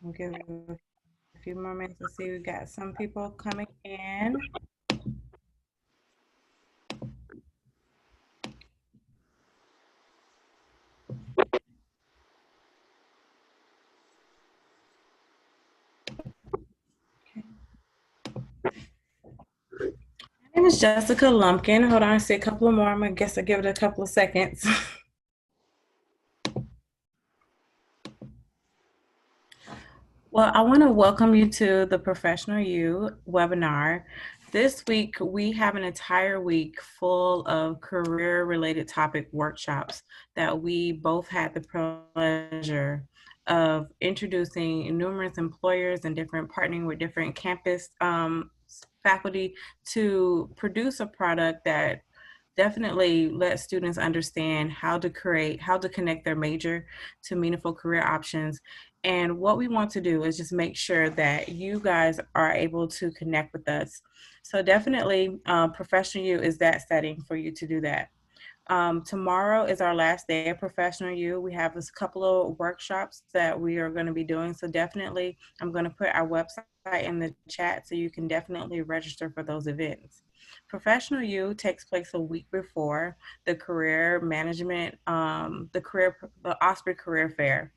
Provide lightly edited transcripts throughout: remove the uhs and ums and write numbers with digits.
I'll give it a few more minutes to see. We got some people coming in. My name is Jessica Lumpkin. Hold on, I see a couple more. I guess I'll give it a couple of seconds. Well, I want to welcome you to the Professional You webinar. This week, we have an entire week full of career-related topic workshops that we both had the pleasure of introducing numerous employers and partnering with different campus faculty to produce a product that definitely let students understand how to connect their major to meaningful career options. And what we want to do is just make sure that you guys are able to connect with us. So definitely Professional You is that setting for you to do that. Tomorrow is our last day of Professional You. We have a couple of workshops that we are going to be doing. So definitely I'm going to put our website in the chat so you can definitely register for those events. Professional You takes place a week before the career management, the Osprey Career Fair.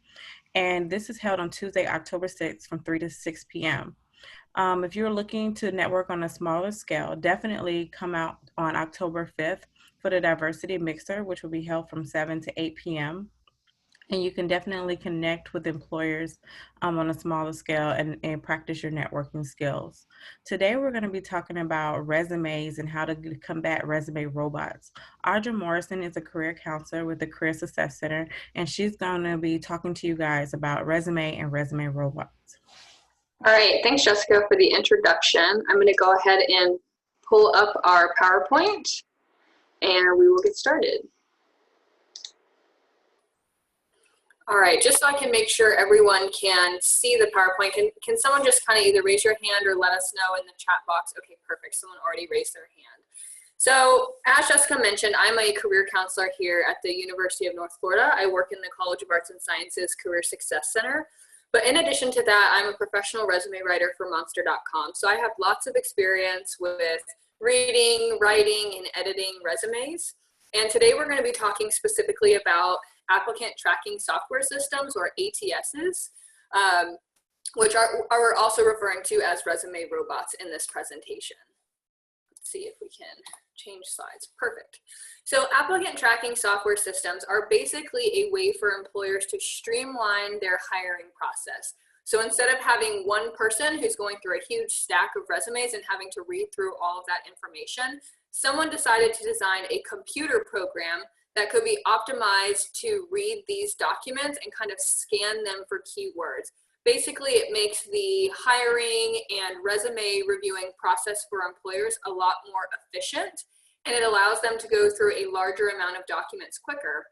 And this is held on Tuesday, October 6th from 3 to 6 p.m. If you're looking to network on a smaller scale, definitely come out on October 5th for the Diversity Mixer, which will be held from 7 to 8 p.m. And you can definitely connect with employers on a smaller scale and practice your networking skills. Today, we're going to be talking about resumes and how to combat resume robots. Audra Morrison is a career counselor with the Career Success Center, and she's going to be talking to you guys about resume and resume robots. All right, thanks, Jessica, for the introduction. I'm going to go ahead and pull up our PowerPoint, and we will get started. All right, just so I can make sure everyone can see the PowerPoint, can someone just kind of either raise your hand or let us know in the chat box? Okay, perfect. Someone already raised their hand. So as Jessica mentioned, I'm a career counselor here at the University of North Florida. I work in the College of Arts and Sciences Career Success Center. But in addition to that, I'm a professional resume writer for Monster.com. So I have lots of experience with reading, writing, and editing resumes. And today we're going to be talking specifically about Applicant Tracking Software Systems, or ATSs, which we're also referring to as resume robots in this presentation. Let's see if we can change slides. Perfect. So applicant tracking software systems are basically a way for employers to streamline their hiring process. So instead of having one person who's going through a huge stack of resumes and having to read through all of that information, someone decided to design a computer program that could be optimized to read these documents and kind of scan them for keywords. Basically, it makes the hiring and resume reviewing process for employers a lot more efficient, and it allows them to go through a larger amount of documents quicker.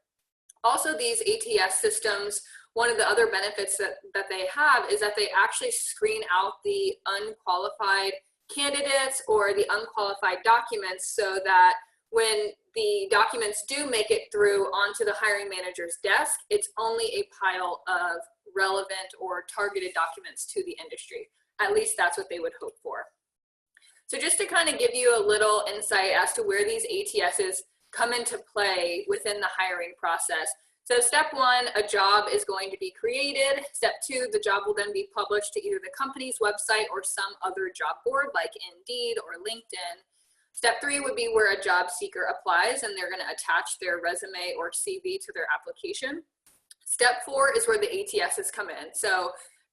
Also, these ATS systems, one of the other benefits that they have is that they actually screen out the unqualified candidates or the unqualified documents, so that when the documents do make it through onto the hiring manager's desk, it's only a pile of relevant or targeted documents to the industry. At least that's what they would hope for. So just to kind of give you a little insight as to where these ATSs come into play within the hiring process. So step one, a job is going to be created. Step two, the job will then be published to either the company's website or some other job board like Indeed or LinkedIn. Step three would be where a job seeker applies and they're going to attach their resume or CV to their application. Step four is where the ATSs come in. So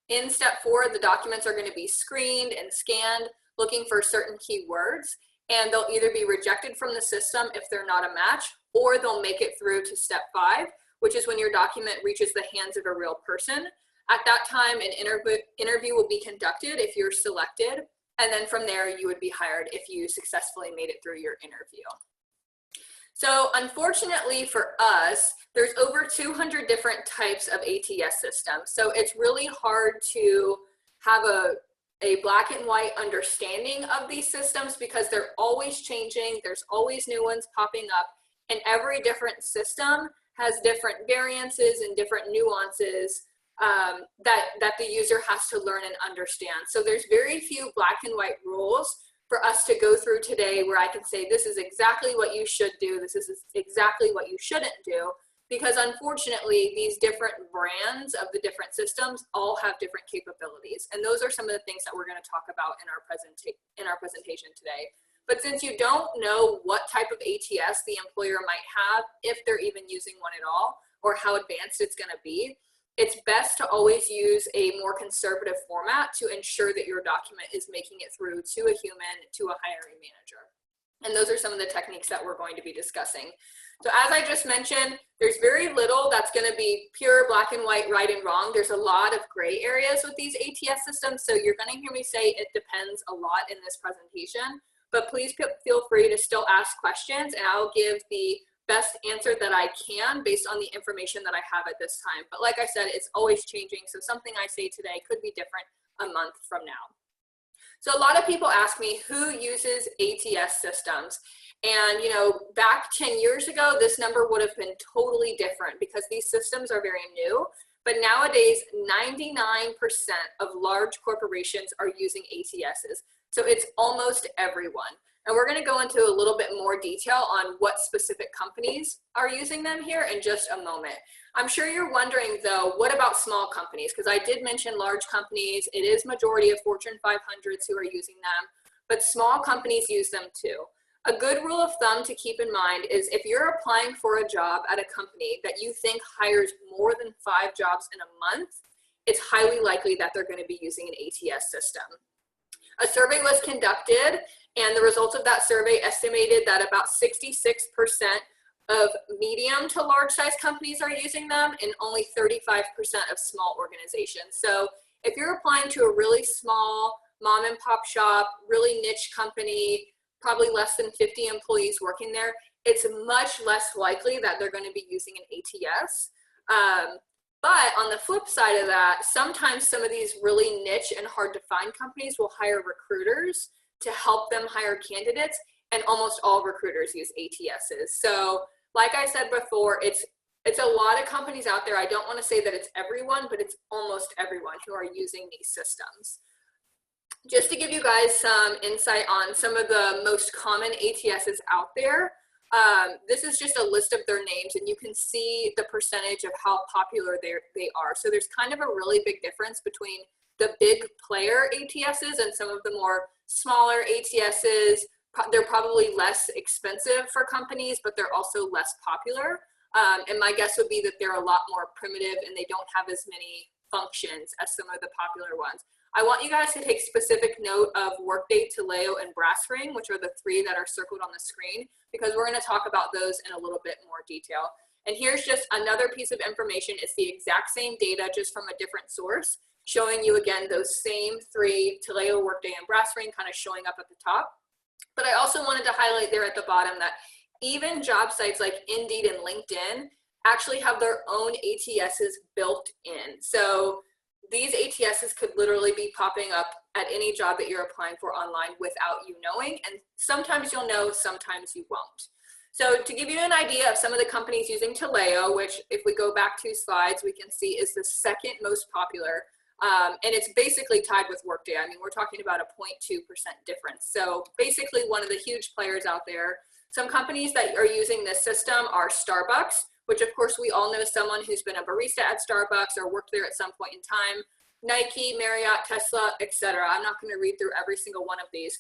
in step four, the documents are going to be screened and scanned looking for certain keywords, and they'll either be rejected from the system if they're not a match, or they'll make it through to step five, which is when your document reaches the hands of a real person. At that time, an interview will be conducted if you're selected, and then from there you would be hired if you successfully made it through your interview. So unfortunately for us, there's over 200 different types of ATS systems. So it's really hard to have a black and white understanding of these systems because they're always changing. There's always new ones popping up, and every different system has different variances and different nuances that the user has to learn and understand. So there's very few black and white rules for us to go through today where I can say, this is exactly what you should do, this is exactly what you shouldn't do, because unfortunately, these different brands of the different systems all have different capabilities. And those are some of the things that we're going to talk about in our presentation today. But since you don't know what type of ATS the employer might have, if they're even using one at all, or how advanced it's going to be, it's best to always use a more conservative format to ensure that your document is making it through to a human, to a hiring manager. And those are some of the techniques that we're going to be discussing. So as I just mentioned, there's very little that's going to be pure black and white, right and wrong. There's a lot of gray areas with these ATS systems. So you're going to hear me say it depends a lot in this presentation, but please feel free to still ask questions and I'll give the best answer that I can based on the information that I have at this time. But like I said, it's always changing. So something I say today could be different a month from now. So a lot of people ask me who uses ATS systems. And you know, back 10 years ago, this number would have been totally different because these systems are very new. But nowadays, 99% of large corporations are using ATSs. So it's almost everyone. And we're going to go into a little bit more detail on what specific companies are using them here in just a moment. I'm sure you're wondering though, what about small companies? Because I did mention large companies. It is majority of Fortune 500s who are using them, but small companies use them too. A good rule of thumb to keep in mind is if you're applying for a job at a company that you think hires more than 5 jobs in a month, it's highly likely that they're going to be using an ATS system. A survey was conducted, and the results of that survey estimated that about 66% of medium to large size companies are using them and only 35% of small organizations. So if you're applying to a really small mom and pop shop, really niche company, probably less than 50 employees working there, it's much less likely that they're going to be using an ATS. But on the flip side of that, sometimes some of these really niche and hard to find companies will hire recruiters to help them hire candidates, and almost all recruiters use ATSs. So like I said before, it's a lot of companies out there. I don't want to say that it's everyone, but it's almost everyone who are using these systems. Just to give you guys some insight on some of the most common ATSs out there, this is just a list of their names, and you can see the percentage of how popular they are. So there's kind of a really big difference between the big player ATSs and some of the more smaller ATSs. They're probably less expensive for companies, but they're also less popular. And my guess would be that they're a lot more primitive and they don't have as many functions as some of the popular ones. I want you guys to take specific note of Workday, Taleo, and BrassRing, which are the 3 that are circled on the screen, because we're going to talk about those in a little bit more detail. And here's just another piece of information. It's the exact same data, just from a different source, showing you again those same 3, Taleo, Workday, and BrassRing, kind of showing up at the top. But I also wanted to highlight there at the bottom that even job sites like Indeed and LinkedIn actually have their own ATSs built in. So these ATSs could literally be popping up at any job that you're applying for online without you knowing. And sometimes you'll know, sometimes you won't. So to give you an idea of some of the companies using Taleo, which if we go back 2 slides, we can see is the second most popular. And it's basically tied with Workday. I mean, we're talking about a 0.2% difference. So basically one of the huge players out there. Some companies that are using this system are Starbucks, which of course we all know someone who's been a barista at Starbucks or worked there at some point in time. Nike, Marriott, Tesla, etc. I'm not going to read through every single one of these.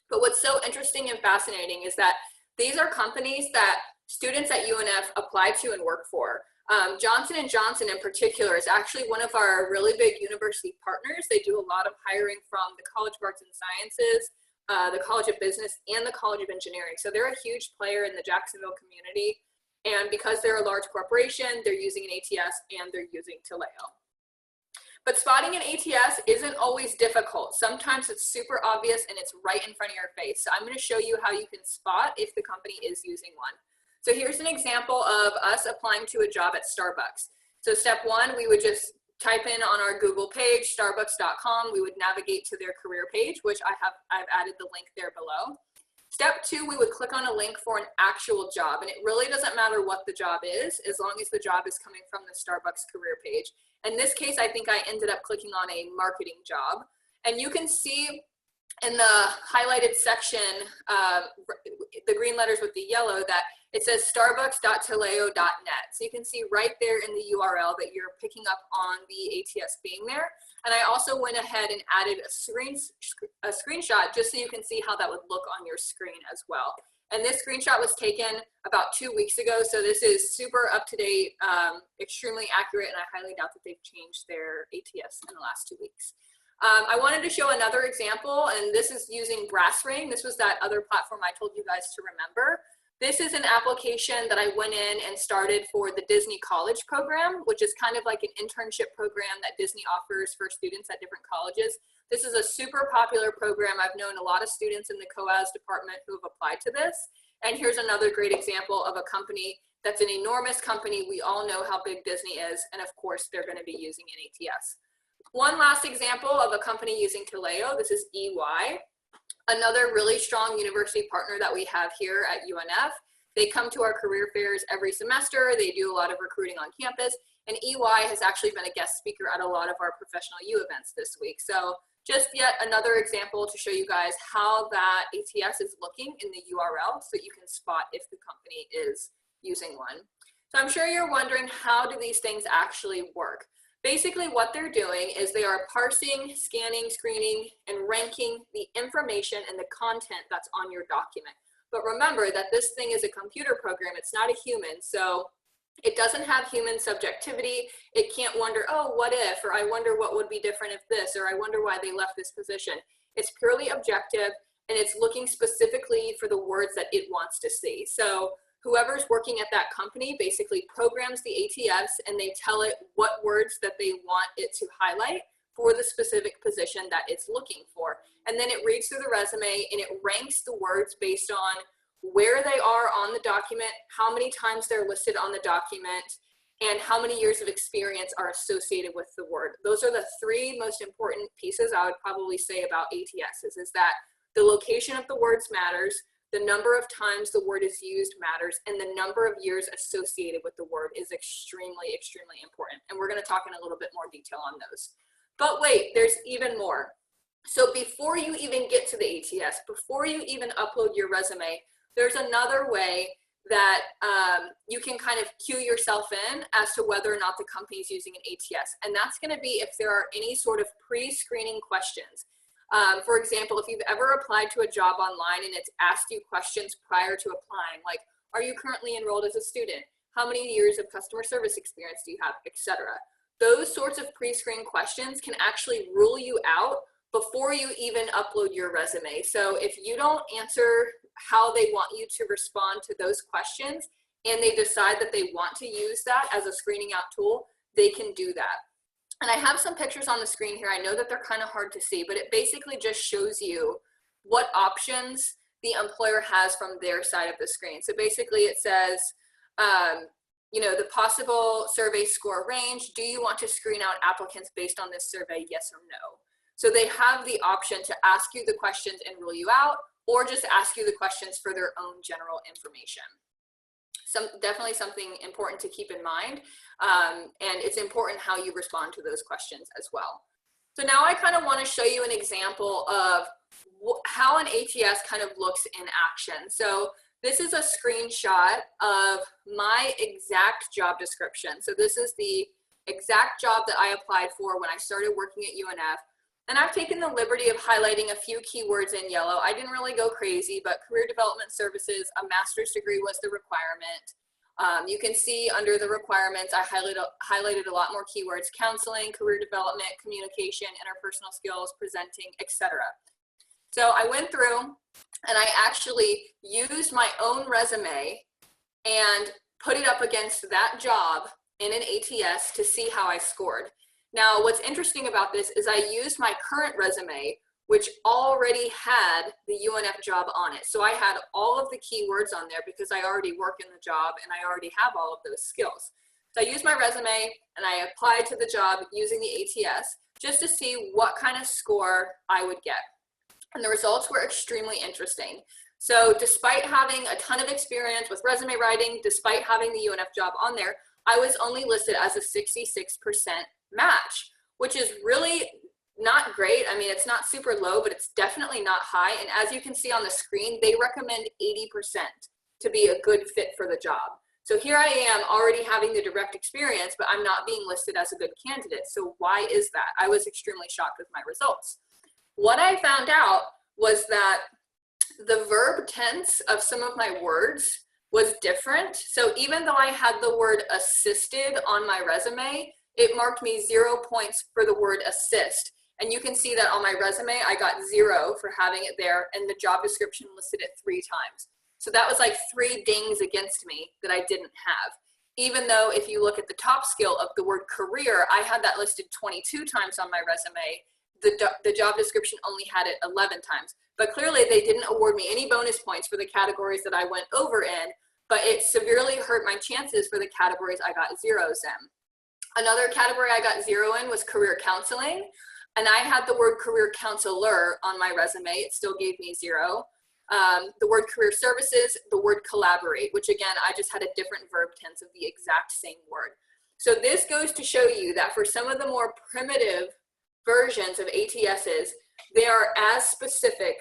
But what's so interesting and fascinating is that these are companies that students at UNF apply to and work for. Johnson & Johnson in particular is actually one of our really big university partners. They do a lot of hiring from the College of Arts and Sciences, the College of Business, and the College of Engineering. So they're a huge player in the Jacksonville community. And because they're a large corporation, they're using an ATS and they're using Taleo. But spotting an ATS isn't always difficult. Sometimes it's super obvious and it's right in front of your face. So I'm going to show you how you can spot if the company is using one. So here's an example of us applying to a job at Starbucks. So step 1, we would just type in on our Google page, starbucks.com. We would navigate to their career page, which I've added the link there below. Step 2, we would click on a link for an actual job. And it really doesn't matter what the job is, as long as the job is coming from the Starbucks career page. In this case, I think I ended up clicking on a marketing job. And you can see in the highlighted section, the green letters with the yellow, that it says starbucks.taleo.net. So you can see right there in the URL that you're picking up on the ATS being there. And I also went ahead and added a screenshot just so you can see how that would look on your screen as well. And this screenshot was taken about 2 weeks ago, so this is super up to date, extremely accurate, and I highly doubt that they've changed their ATS in the last 2 weeks. I wanted to show another example, and this is using Brass Ring. This was that other platform I told you guys to remember. This is an application that I went in and started for the Disney College program, which is kind of like an internship program that Disney offers for students at different colleges. This is a super popular program. I've known a lot of students in the COAS department who have applied to this. And here's another great example of a company that's an enormous company. We all know how big Disney is, and of course, they're going to be using an ATS. One last example of a company using Taleo, this is EY, another really strong university partner that we have here at UNF. They come to our career fairs every semester. They do a lot of recruiting on campus, and EY has actually been a guest speaker at a lot of our Professional U events this week. So just yet another example to show you guys how that ATS is looking in the URL so you can spot if the company is using one. So I'm sure you're wondering, how do these things actually work? Basically, what they're doing is they are parsing, scanning, screening, and ranking the information and the content that's on your document. But remember that this thing is a computer program. It's not a human, so it doesn't have human subjectivity. It can't wonder, oh, what if, or I wonder what would be different if this, or I wonder why they left this position. It's purely objective, and it's looking specifically for the words that it wants to see. So whoever's working at that company basically programs the ATS, and they tell it what words that they want it to highlight for the specific position that it's looking for. And then it reads through the resume and it ranks the words based on where they are on the document, how many times they're listed on the document, and how many years of experience are associated with the word. Those are the three most important pieces I would probably say about ATSs, is that the location of the words matters, the number of times the word is used matters, and the number of years associated with the word is extremely, extremely important. And we're going to talk in a little bit more detail on those. But wait, there's even more. So before you even get to the ATS, before you even upload your resume, there's another way that you can kind of cue yourself in as to whether or not the company is using an ATS. And that's going to be if there are any sort of pre-screening questions. For example, if you've ever applied to a job online and it's asked you questions prior to applying, like, are you currently enrolled as a student? How many years of customer service experience do you have, etc. Those sorts of pre-screen questions can actually rule you out before you even upload your resume. So if you don't answer how they want you to respond to those questions, and they decide that they want to use that as a screening out tool, they can do that. And I have some pictures on the screen here. I know that they're kind of hard to see, but it basically just shows you what options the employer has from their side of the screen. So basically it says, you know, the possible survey score range. Do you want to screen out applicants based on this survey, yes or no? So they have the option to ask you the questions and rule you out, or just ask you the questions for their own general information. Definitely something important to keep in mind, and it's important how you respond to those questions as well. So now I kind of want to show you an example of how an ATS kind of looks in action. So this is a screenshot of my exact job description. So this is the exact job that I applied for when I started working at UNF. And I've taken the liberty of highlighting a few keywords in yellow. I didn't really go crazy, but career development services, a master's degree was the requirement. You can see under the requirements, I highlighted a lot more keywords: counseling, career development, communication, interpersonal skills, presenting, etc. So I went through and I actually used my own resume and put it up against that job in an ATS to see how I scored. Now, what's interesting about this is I used my current resume, which already had the UNF job on it. So I had all of the keywords on there because I already work in the job and I already have all of those skills. So I used my resume and I applied to the job using the ATS just to see what kind of score I would get. And the results were extremely interesting. So despite having a ton of experience with resume writing, despite having the UNF job on there, I was only listed as a 66% match, which is really not great. I mean, it's not super low, but it's definitely not high. And as you can see on the screen, they recommend 80% to be a good fit for the job. So here I am already having the direct experience, but I'm not being listed as a good candidate. So why is that? I was extremely shocked with my results. What I found out was that the verb tense of some of my words was different. So even though I had the word assisted on my resume, it marked me 0 points for the word assist. And you can see that on my resume, I got 0 for having it there, and the job description listed it 3 times. So that was like 3 dings against me that I didn't have. Even though if you look at the top skill of the word career, I had that listed 22 times on my resume. The job description only had it 11 times. But clearly they didn't award me any bonus points for the categories that I went over in, but it severely hurt my chances for the categories I got zeros in. Another category I got 0 in was career counseling. And I had the word career counselor on my resume. It still gave me 0. The word career services, the word collaborate, which again, I just had a different verb tense of the exact same word. So this goes to show you that for some of the more primitive versions of ATSs, they are as specific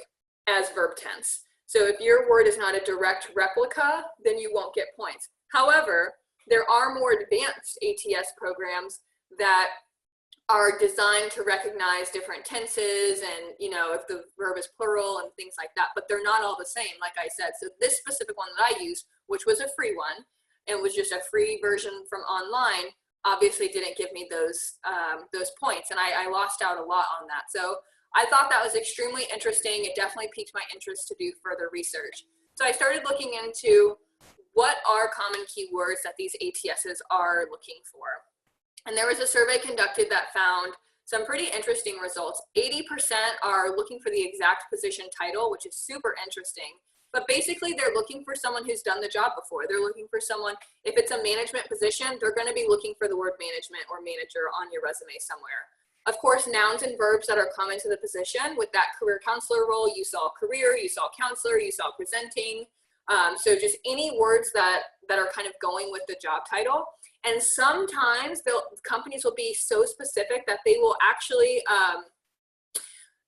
as verb tense. So if your word is not a direct replica, then you won't get points. However, there are more advanced ATS programs that are designed to recognize different tenses and, you know, if the verb is plural and things like that, but they're not all the same, like I said. So this specific one that I used, which was a free one, and was just a free version from online, obviously didn't give me those points, and I lost out a lot on that. So I thought that was extremely interesting. It definitely piqued my interest to do further research. So I started looking into what are common keywords that these ATSs are looking for. And there was a survey conducted that found some pretty interesting results. 80% are looking for the exact position title, which is super interesting. But basically, they're looking for someone who's done the job before. They're looking for someone, if it's a management position, they're going to be looking for the word management or manager on your resume somewhere. Of course, nouns and verbs that are common to the position. With that career counselor role, you saw career, you saw counselor, you saw presenting. So just any words that are kind of going with the job title. And sometimes companies will be so specific that they will actually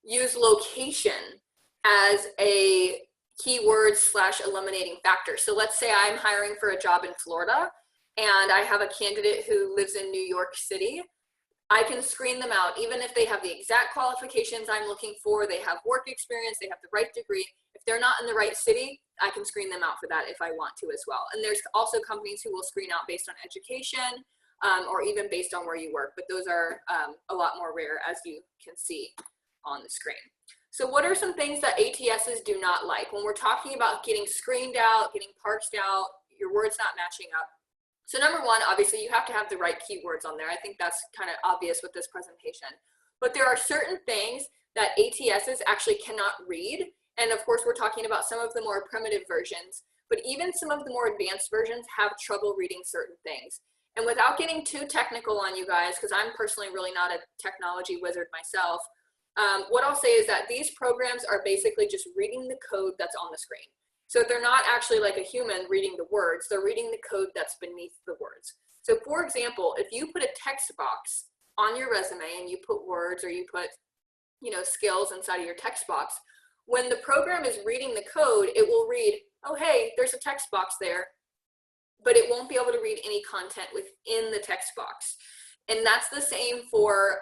use location as a keyword / eliminating factor. So let's say I'm hiring for a job in Florida and I have a candidate who lives in New York City. I can screen them out even if they have the exact qualifications I'm looking for, they have work experience, they have the right degree. If they're not in the right city, I can screen them out for that if I want to as well. And there's also companies who will screen out based on education or even based on where you work, but those are a lot more rare, as you can see on the screen. So what are some things that ATSs do not like? When we're talking about getting screened out, getting parsed out, your word's not matching up. So number one, obviously you have to have the right keywords on there. I think that's kind of obvious with this presentation. But there are certain things that ATSs actually cannot read. And of course, we're talking about some of the more primitive versions, but even some of the more advanced versions have trouble reading certain things. And without getting too technical on you guys, because I'm personally really not a technology wizard myself, what I'll say is that these programs are basically just reading the code that's on the screen. So they're not actually like a human reading the words, they're reading the code that's beneath the words. So for example, if you put a text box on your resume and you put words or you put, you know, skills inside of your text box, when the program is reading the code, it will read, oh, hey, there's a text box there, but it won't be able to read any content within the text box. And that's the same for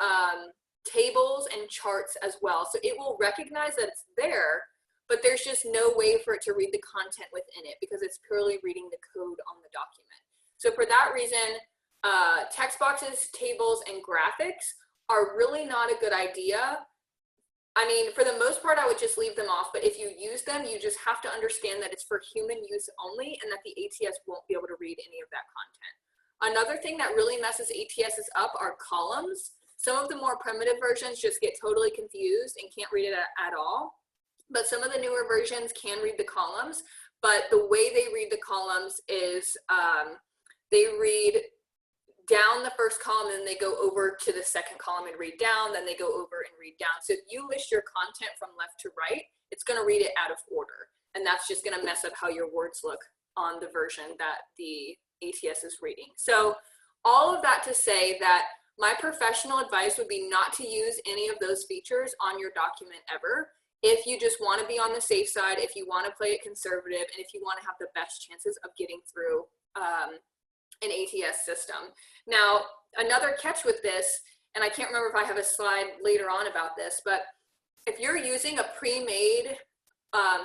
tables and charts as well. So it will recognize that it's there, but there's just no way for it to read the content within it because it's purely reading the code on the document. So for that reason, text boxes, tables, and graphics are really not a good idea. I mean, for the most part, I would just leave them off, but if you use them, you just have to understand that it's for human use only and that the ATS won't be able to read any of that content. Another thing that really messes ATSs up are columns. Some of the more primitive versions just get totally confused and can't read it at all. But some of the newer versions can read the columns, but the way they read the columns is they read down the first column and then they go over to the second column and read down, then they go over and read down. So if you list your content from left to right, it's going to read it out of order. And that's just going to mess up how your words look on the version that the ATS is reading. So all of that to say that my professional advice would be not to use any of those features on your document ever. If you just want to be on the safe side, if you want to play it conservative, and if you want to have the best chances of getting through an ATS system. Now, another catch with this, and I can't remember if I have a slide later on about this, but if you're using a pre-made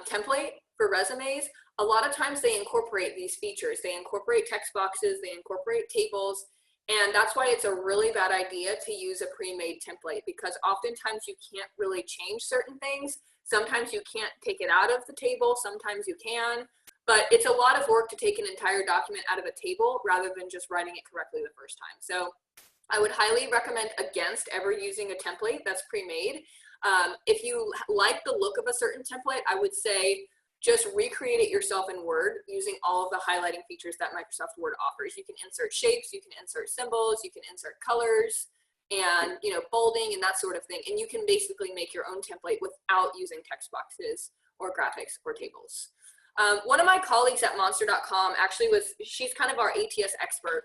template for resumes, a lot of times they incorporate these features. They incorporate text boxes, they incorporate tables, and that's why it's a really bad idea to use a pre-made template, because oftentimes you can't really change certain things. Sometimes you can't take it out of the table, sometimes you can, but it's a lot of work to take an entire document out of a table rather than just writing it correctly the first time. So I would highly recommend against ever using a template that's pre-made. If you like the look of a certain template, I would say just recreate it yourself in Word using all of the highlighting features that Microsoft Word offers. You can insert shapes, you can insert symbols, you can insert colors, and bolding and that sort of thing. And you can basically make your own template without using text boxes or graphics or tables. One of my colleagues at monster.com actually she's kind of our ATS expert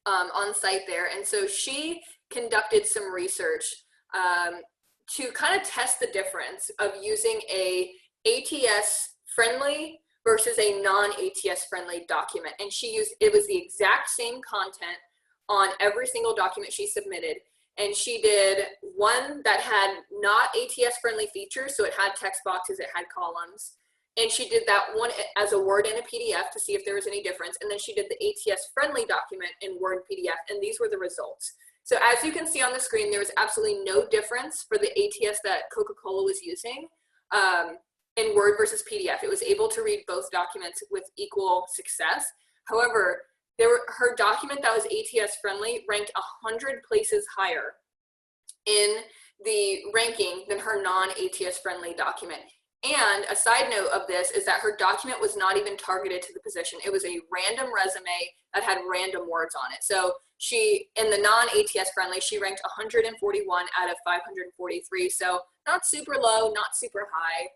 on site there. And so she conducted some research to kind of test the difference of using a ATS friendly versus a non-ATS friendly document. And it was the exact same content on every single document she submitted. And she did one that had not ATS friendly features. So it had text boxes, it had columns. And she did that one as a Word and a PDF to see if there was any difference. And then she did the ATS friendly document in Word PDF, and these were the results. So as you can see on the screen, there was absolutely no difference for the ATS that Coca-Cola was using in Word versus PDF. It was able to read both documents with equal success. However, her document that was ATS friendly ranked 100 places higher in the ranking than her non-ATS friendly document. And a side note of this is that her document was not even targeted to the position. It was a random resume that had random words on it. So in the non-ATS friendly, she ranked 141 out of 543. So not super low, not super high.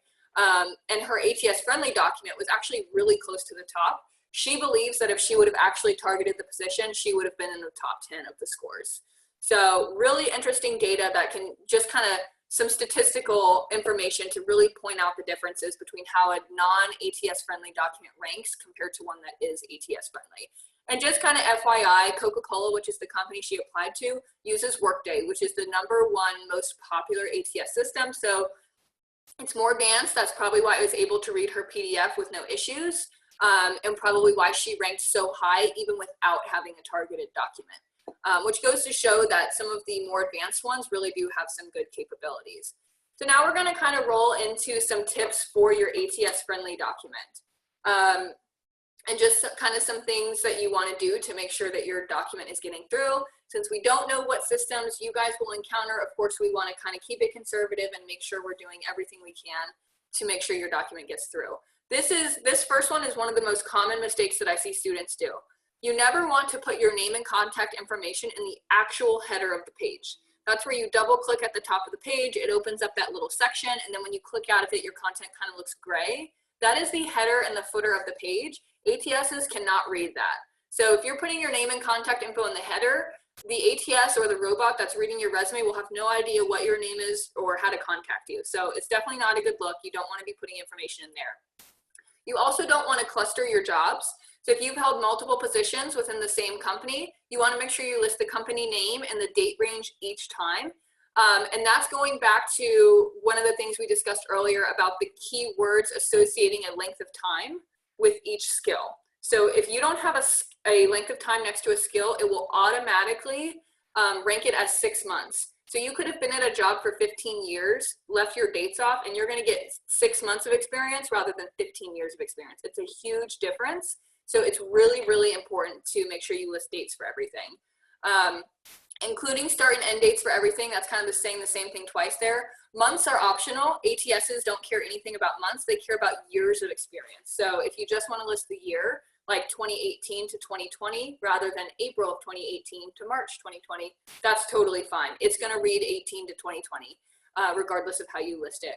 And her ATS friendly document was actually really close to the top. She believes that if she would have actually targeted the position, she would have been in the top 10 of the scores. So really interesting data that can just kind of some statistical information to really point out the differences between how a non-ATS friendly document ranks compared to one that is ATS friendly. And just kind of FYI, Coca-Cola, which is the company she applied to, uses Workday, which is the #1 most popular ATS system. So it's more advanced. That's probably why I was able to read her PDF with no issues, and probably why she ranked so high even without having a targeted document. Which goes to show that some of the more advanced ones really do have some good capabilities. So now we're going to kind of roll into some tips for your ATS friendly document. And just kind of some things that you want to do to make sure that your document is getting through. Since we don't know what systems you guys will encounter, of course, we want to kind of keep it conservative and make sure we're doing everything we can to make sure your document gets through. This first one is one of the most common mistakes that I see students do. You never want to put your name and contact information in the actual header of the page. That's where you double click at the top of the page, it opens up that little section, and then when you click out of it, your content kind of looks gray. That is the header and the footer of the page. ATSs cannot read that. So if you're putting your name and contact info in the header, the ATS or the robot that's reading your resume will have no idea what your name is or how to contact you. So it's definitely not a good look. You don't want to be putting information in there. You also don't want to cluster your jobs. So if you've held multiple positions within the same company, you want to make sure you list the company name and the date range each time. And that's going back to one of the things we discussed earlier about the keywords associating a length of time with each skill. So if you don't have a length of time next to a skill, it will automatically rank it as 6 months. So you could have been at a job for 15 years, left your dates off, and you're going to get 6 months of experience rather than 15 years of experience. It's a huge difference. So it's really, really important to make sure you list dates for everything. Including start and end dates for everything. That's kind of saying the same thing twice there. Months are optional. ATSs don't care anything about months. They care about years of experience. So if you just want to list the year, like 2018 to 2020, rather than April of 2018 to March 2020, that's totally fine. It's going to read 18 to 2020, regardless of how you list it.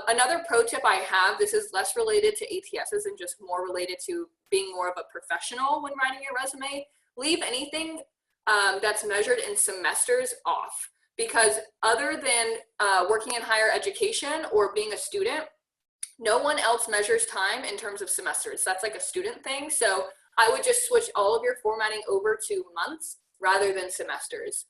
Another pro tip I have, this is less related to ATSs and just more related to being more of a professional when writing your resume. Leave anything that's measured in semesters off, because other than working in higher education or being a student, no one else measures time in terms of semesters. That's like a student thing. So I would just switch all of your formatting over to months rather than semesters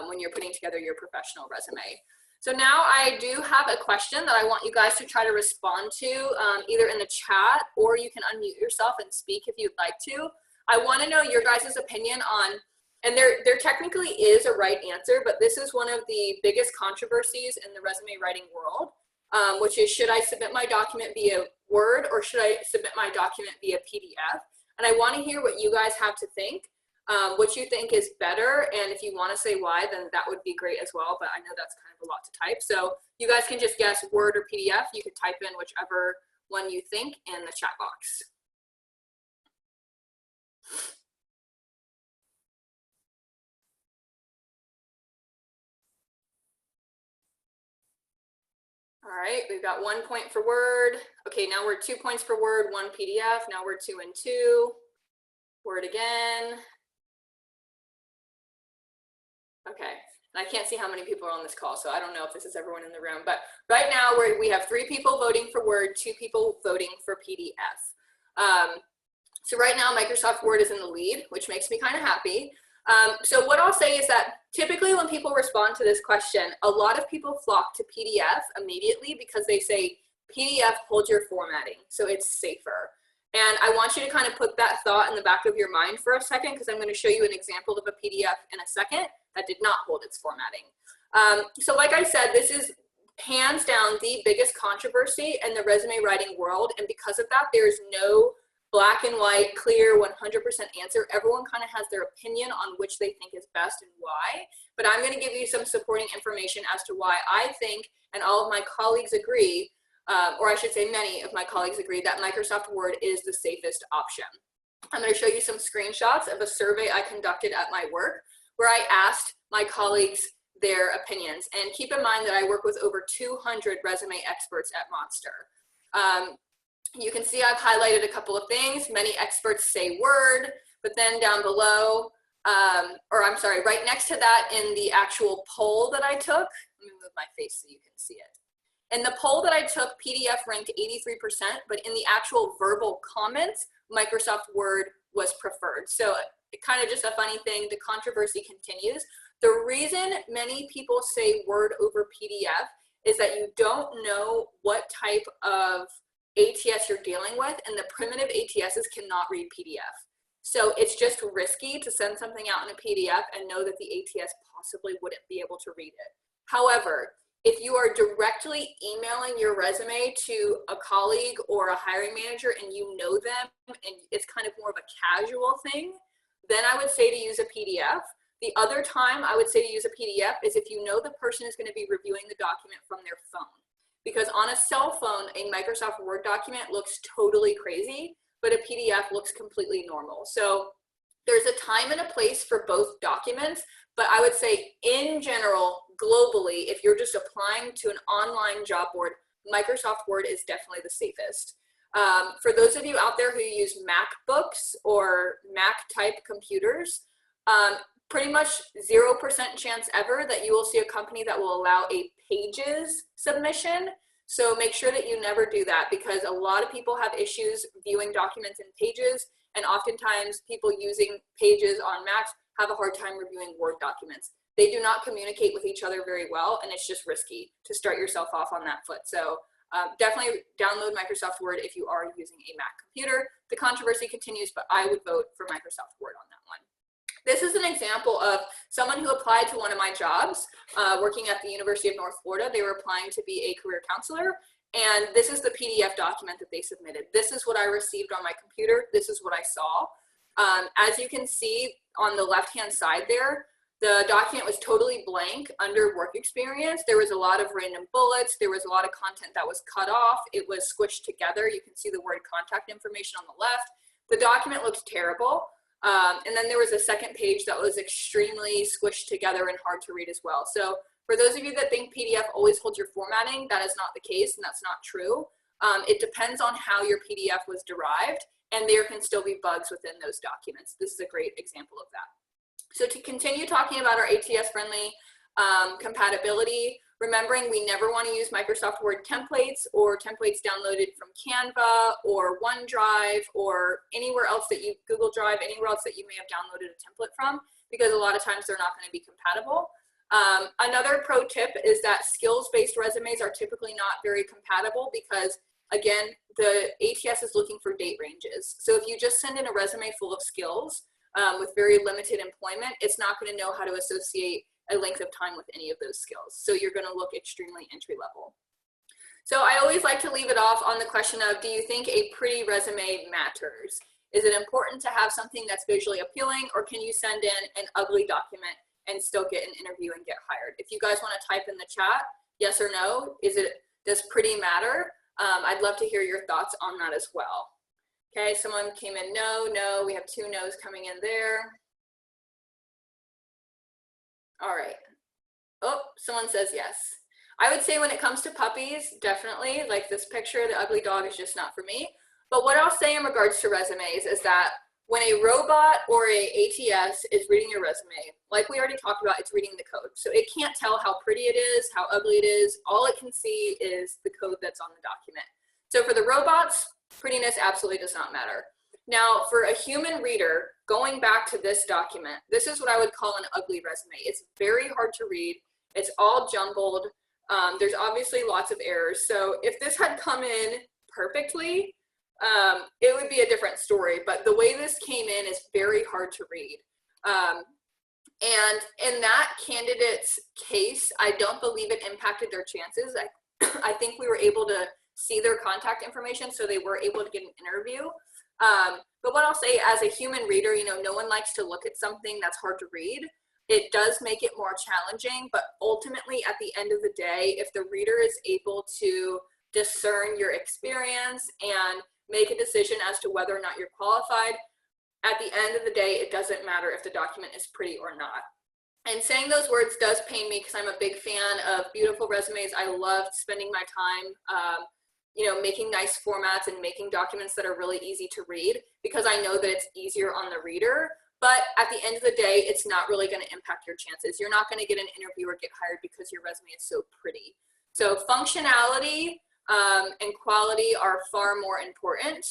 when you're putting together your professional resume. So now I do have a question that I want you guys to try to respond to, either in the chat, or you can unmute yourself and speak if you'd like to. I want to know your guys' opinion on, and there technically is a right answer, but this is one of the biggest controversies in the resume writing world, which is, should I submit my document via Word or should I submit my document via PDF? And I want to hear what you guys have to think, what you think is better, and if you want to say why, then that would be great as well, but I know that's kind of a lot to type. So you guys can just guess Word or PDF. You could type in whichever one you think in the chat box. All right, we've got 1 point for Word. Okay, now we're 2 points for Word, 1 PDF. Now we're 2 and 2. Word again. Okay, and I can't see how many people are on this call, so I don't know if this is everyone in the room, but right now we have 3 people voting for Word, 2 people voting for PDF. So right now Microsoft Word is in the lead, which makes me kind of happy. So what I'll say is that typically when people respond to this question, a lot of people flock to PDF immediately because they say PDF holds your formatting, so it's safer. And I want you to kind of put that thought in the back of your mind for a second, because I'm going to show you an example of a PDF in a second that did not hold its formatting. So like I said, this is hands down the biggest controversy in the resume writing world. And because of that, there's no black and white, clear, 100% answer. Everyone kind of has their opinion on which they think is best and why. But I'm going to give you some supporting information as to why I think, and all of my colleagues agree, or I should say many of my colleagues agree, that Microsoft Word is the safest option. I'm going to show you some screenshots of a survey I conducted at my work where I asked my colleagues their opinions. And keep in mind that I work with over 200 resume experts at Monster. You can see I've highlighted a couple of things. Many experts say Word, but then down below, or I'm sorry, right next to that in the actual poll that I took, let me move my face so you can see it. In the poll that I took, PDF ranked 83%, but in the actual verbal comments, Microsoft Word was preferred. So it kind of just a funny thing, the controversy continues. The reason many people say Word over PDF is that you don't know what type of ATS you're dealing with, and the primitive ATSs cannot read PDF. So it's just risky to send something out in a PDF and know that the ATS possibly wouldn't be able to read it. However, if you are directly emailing your resume to a colleague or a hiring manager and you know them and it's kind of more of a casual thing, then I would say to use a PDF. The other time I would say to use a PDF is if you know the person is going to be reviewing the document from their phone. Because on a cell phone, a Microsoft Word document looks totally crazy, but a PDF looks completely normal. So there's a time and a place for both documents, but I would say in general, globally, if you're just applying to an online job board, Microsoft Word is definitely the safest. For those of you out there who use MacBooks or Mac type computers, pretty much 0% chance ever that you will see a company that will allow a Pages submission. So make sure that you never do that, because a lot of people have issues viewing documents in Pages, and oftentimes people using Pages on Macs have a hard time reviewing Word documents. They do not communicate with each other very well, and it's just risky to start yourself off on that foot. So definitely download Microsoft Word if you are using a Mac computer. The controversy continues, but I would vote for Microsoft Word on that one. This is an example of someone who applied to one of my jobs working at the University of North Florida. They were applying to be a career counselor, and this is the PDF document that they submitted. This is what I received on my computer. This is what I saw. As you can see on the left-hand side there, the document was totally blank under work experience. There was a lot of random bullets. There was a lot of content that was cut off. It was squished together. You can see the word contact information on the left. The document looks terrible. And then there was a second page that was extremely squished together and hard to read as well. So for those of you that think PDF always holds your formatting, that is not the case, and that's not true. It depends on how your PDF was derived, and there can still be bugs within those documents. This is a great example of that. So to continue talking about our ATS friendly compatibility, remembering we never want to use Microsoft Word templates or templates downloaded from Canva or OneDrive or anywhere else that you, Google Drive, anywhere else that you may have downloaded a template from, because a lot of times they're not going to be compatible. Another pro tip is that skills-based resumes are typically not very compatible because, again, the ATS is looking for date ranges. So if you just send in a resume full of skills with very limited employment, it's not going to know how to associate a length of time with any of those skills. So you're going to look extremely entry level. So I always like to leave it off on the question of, do you think a pretty resume matters? Is it important to have something that's visually appealing, or can you send in an ugly document and still get an interview and get hired? If you guys want to type in the chat, yes or no, does pretty matter? I'd love to hear your thoughts on that as well. Okay, someone came in no, we have 2 no's coming in there. All right. Oh, someone says yes. I would say when it comes to puppies, definitely, like this picture, the ugly dog is just not for me. But what I'll say in regards to resumes is that when a robot or a ATS is reading your resume, like we already talked about, it's reading the code. So it can't tell how pretty it is, how ugly it is. All it can see is the code that's on the document. So for the robots, prettiness absolutely does not matter. Now, for a human reader, going back to this document, this is what I would call an ugly resume. It's very hard to read. It's all jumbled. There's obviously lots of errors. So if this had come in perfectly, it would be a different story. But the way this came in is very hard to read. And in that candidate's case, I don't believe it impacted their chances. I think we were able to see their contact information, so they were able to get an interview. But what I'll say, as a human reader, you know, no one likes to look at something that's hard to read. It does make it more challenging, but ultimately at the end of the day, if the reader is able to discern your experience and make a decision as to whether or not you're qualified, at the end of the day, it doesn't matter if the document is pretty or not. And saying those words does pain me because I'm a big fan of beautiful resumes. I love spending my time you know, making nice formats and making documents that are really easy to read, because I know that it's easier on the reader. But at the end of the day, it's not really going to impact your chances. You're not going to get an interview or get hired because your resume is so pretty. So functionality and quality are far more important.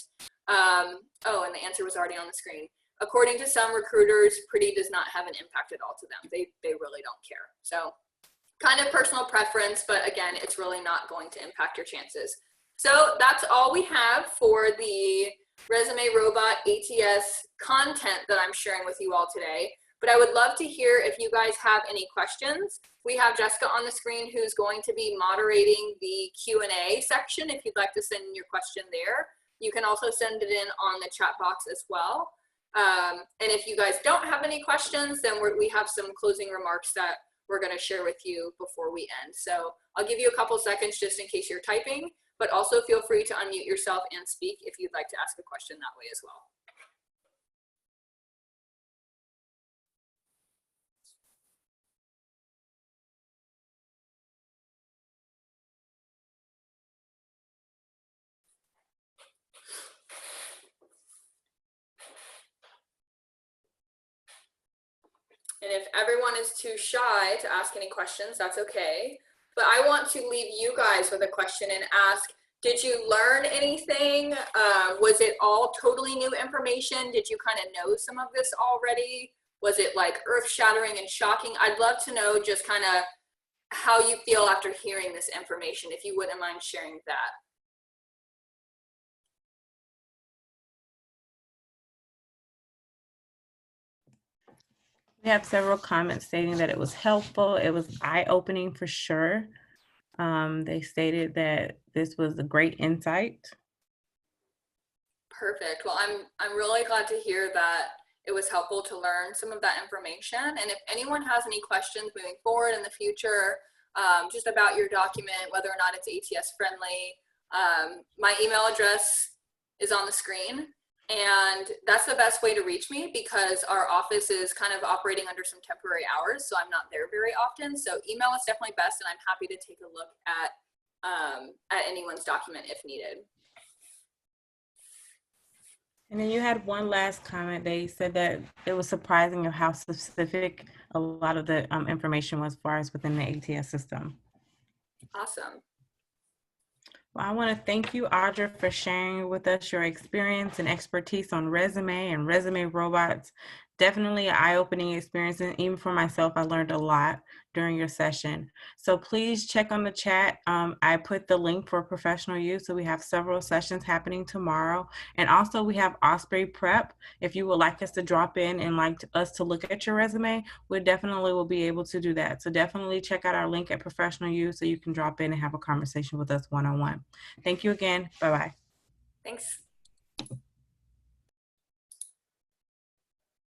Oh, and the answer was already on the screen. According to some recruiters, pretty does not have an impact at all to them. They really don't care. So kind of personal preference, but again, it's really not going to impact your chances. So that's all we have for the Resume Robot ATS content that I'm sharing with you all today. But I would love to hear if you guys have any questions. We have Jessica on the screen who's going to be moderating the Q&A section. If you'd like to send in your question there, you can also send it in on the chat box as well. And if you guys don't have any questions, then we have some closing remarks that we're going to share with you before we end. So I'll give you a couple seconds just in case you're typing, but also feel free to unmute yourself and speak if you'd like to ask a question that way as well. And if everyone is too shy to ask any questions, that's okay. But I want to leave you guys with a question and ask, did you learn anything? Was it all totally new information? Did you kind of know some of this already? Was it like earth-shattering and shocking? I'd love to know just kind of how you feel after hearing this information, if you wouldn't mind sharing that. We have several comments stating that it was helpful. It was eye-opening for sure. They stated that this was a great insight. Perfect. Well, I'm really glad to hear that it was helpful to learn some of that information. And if anyone has any questions moving forward in the future, just about your document, whether or not it's ATS friendly, my email address is on the screen. And that's the best way to reach me because our office is kind of operating under some temporary hours, so I'm not there very often. So email is definitely best, and I'm happy to take a look at anyone's document if needed. And then you had one last comment. They said that it was surprising of how specific a lot of the information was as far as within the ATS system. Awesome. Well, I want to thank you, Audra, for sharing with us your experience and expertise on resume and resume robots. Definitely an eye-opening experience, and even for myself, I learned a lot during your session. So please check on the chat. I put the link for professional use. So we have several sessions happening tomorrow. And also we have Osprey Prep. If you would like us to drop in and like us to look at your resume, we definitely will be able to do that. So definitely check out our link at professional use so you can drop in and have a conversation with us one-on-one. Thank you again. Bye-bye. Thanks.